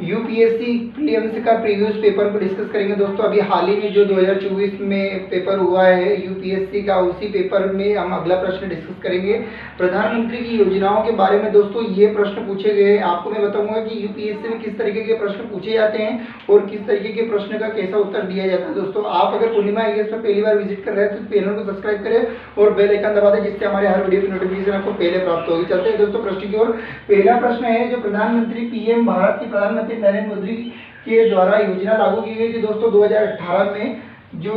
UPSC prelims का previous paper को discuss करेंगे दोस्तों। अभी हाल ही में जो 2024 में पेपर हुआ है यूपीएससी का, उसी पेपर में हम अगला प्रश्न डिस्कस करेंगे प्रधानमंत्री की योजनाओं के बारे में। दोस्तों ये प्रश्न पूछे गए, आपको मैं बताऊंगा कि यूपीएससी में किस तरीके के प्रश्न पूछे जाते हैं और किस तरीके के प्रश्न का कैसा उत्तर दिया जाता है। दोस्तों आप अगर पूर्णिमा आईएएस पर पहली बार विजिट कर रहे हैं तो चैनल को सब्सक्राइब करें और बेल आइकन दबा दें, जिससे हमारे हर वीडियो की नोटिफिकेशन आपको पहले प्राप्त होगी। चलते हैं दोस्तों प्रश्न की ओर। पहला प्रश्न है, जो प्रधानमंत्री पीएम भारत की प्रधानमंत्री नरेंद्र मोदी के द्वारा योजना लागू की गई थी दोस्तों 2018 में, जो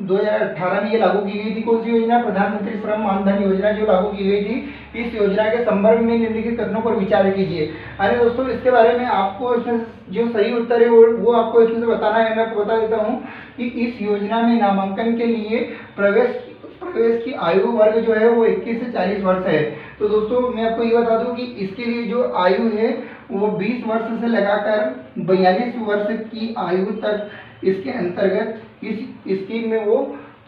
2018 में ये लागू की गई थी। कौन सी योजना? प्रधानमंत्री श्रम मानधन योजना जो लागू की गई थी। इस योजना के संदर्भ में निम्नलिखित कथनों पर विचार कीजिए। अरे दोस्तों इसके बारे में आपको इसमें जो सही उत्तर है वो आपको इसमें से बताना है। मैं आपको बता देता हूँ कि इस योजना में नामांकन के लिए प्रवेश की आयु वर्ग जो है वो 21 से 40 वर्ष है। तो दोस्तों मैं आपको ये बता दूं कि इसके लिए जो आयु है वो 20 वर्ष से लगाकर 42 वर्ष की आयु तक इसके अंतर्गत इस स्कीम में वो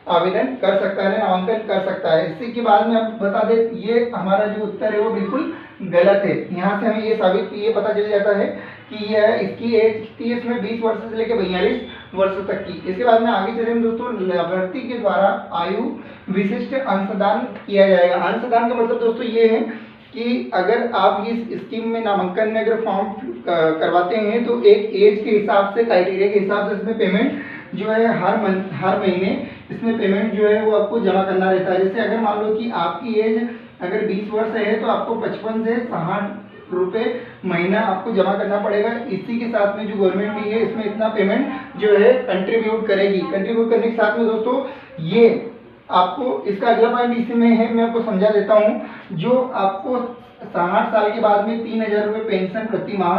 आवेदन कर सकता है, नामांकन कर सकता है। इसी के बाद में हम बता दें ये हमारा जो उत्तर है वो बिल्कुल गलत है। यहाँ से हमें ये पता चल जाता है कि यह इसकी एज थी इसमें 20 वर्ष से लेकर 42 वर्ष तक की। इसके बाद में आगे चलेंगे दोस्तों, लाभार्थी के द्वारा आयु विशिष्ट अंशदान किया जाएगा। अंशदान का मतलब दोस्तों ये है कि अगर आप इस स्कीम में नामांकन में अगर फॉर्म करवाते हैं तो एक एज के हिसाब से, क्राइटेरिया के हिसाब से इसमें पेमेंट जो है हर महीने इसमें पेमेंट जो है वो आपको जमा करना रहता है। जैसे अगर मान लो कि आपकी एज अगर 20 वर्ष है तो आपको 55 से 60 रुपये महीना आपको जमा करना पड़ेगा। इसी के साथ में जो गवर्नमेंट भी है इसमें इतना पेमेंट जो है कंट्रीब्यूट करेगी। कंट्रीब्यूट करने के साथ में दोस्तों ये आपको इसका अगला पॉइंट इसी में है, मैं आपको समझा देता हूँ। जो आपको 60 साल के बाद में 3000 रुपये पेंशन प्रति माह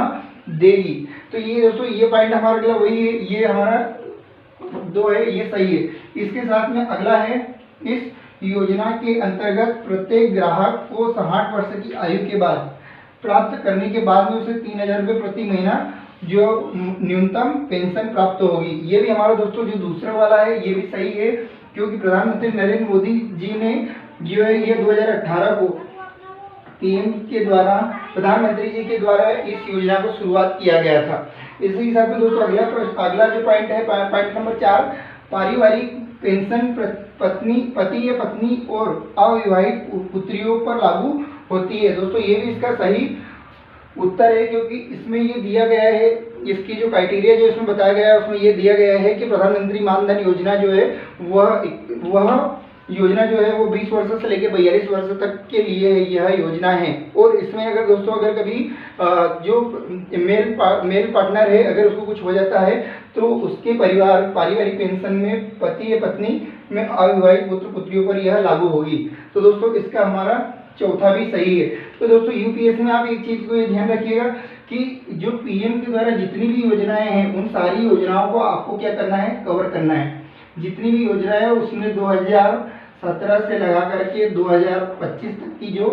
देगी। तो ये दोस्तों ये पॉइंट हमारा अगला वही है, ये हमारा 2 है, ये सही है। इसके साथ में अगला है, इस योजना के अंतर्गत प्रत्येक ग्राहक को 60 वर्ष की आयु के बाद प्राप्त करने के बाद में उसे 3000 रुपये प्रति महीना जो न्यूनतम पेंशन प्राप्त होगी। ये भी हमारा दोस्तों जो दूसरा वाला है ये भी सही है, क्योंकि प्रधानमंत्री नरेंद्र मोदी जी ने जो है ये 2018 को पीएम के द्वारा, प्रधानमंत्री जी के द्वारा इस योजना को शुरुआत किया गया था। इसी के साथ में दोस्तों अगला जो पॉइंट है, पॉइंट नंबर 4, पारिवारिक पेंशन पति या पत्नी और अविवाहित पुत्रियों पर लागू होती है। दोस्तों ये भी इसका सही उत्तर है, क्योंकि इसमें ये दिया गया है, इसकी जो क्राइटेरिया जो इसमें बताया गया है उसमें ये दिया गया है कि प्रधानमंत्री मानधन योजना जो है वह योजना जो है वो 20 वर्ष से लेकर 42 वर्ष तक के लिए यह योजना है। और इसमें अगर दोस्तों अगर कभी जो मेल पार्टनर है अगर उसको कुछ हो जाता है तो उसके पारिवारिक पेंशन में पति या पत्नी में अविवाहित पुत्र पुत्रियों पर यह लागू होगी। तो दोस्तों इसका हमारा चौथा भी सही है। तो दोस्तों यूपीएससी में आप एक चीज को ये ध्यान रखिएगा कि जो पीएम के द्वारा जितनी भी योजनाएं हैं उन सारी योजनाओं को आपको क्या करना है, कवर करना है। जितनी भी योजनाएं है उसमें 2017 से लगा करके 2025 तक की जो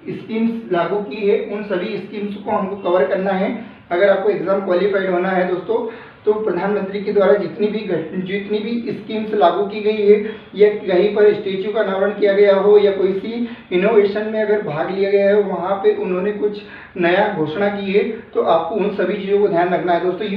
स्कीम्स लागू की है उन सभी स्कीम्स को हमको कवर करना है। अगर आपको एग्जाम क्वालिफाइड होना है दोस्तों तो प्रधानमंत्री के द्वारा जितनी भी स्कीम्स लागू की गई है या कहीं पर स्टेच्यू का अनावरण किया गया हो या कोई सी इनोवेशन में अगर भाग लिया गया है वहाँ पे उन्होंने कुछ नया घोषणा की है तो आपको उन सभी चीज़ों को ध्यान रखना है दोस्तों।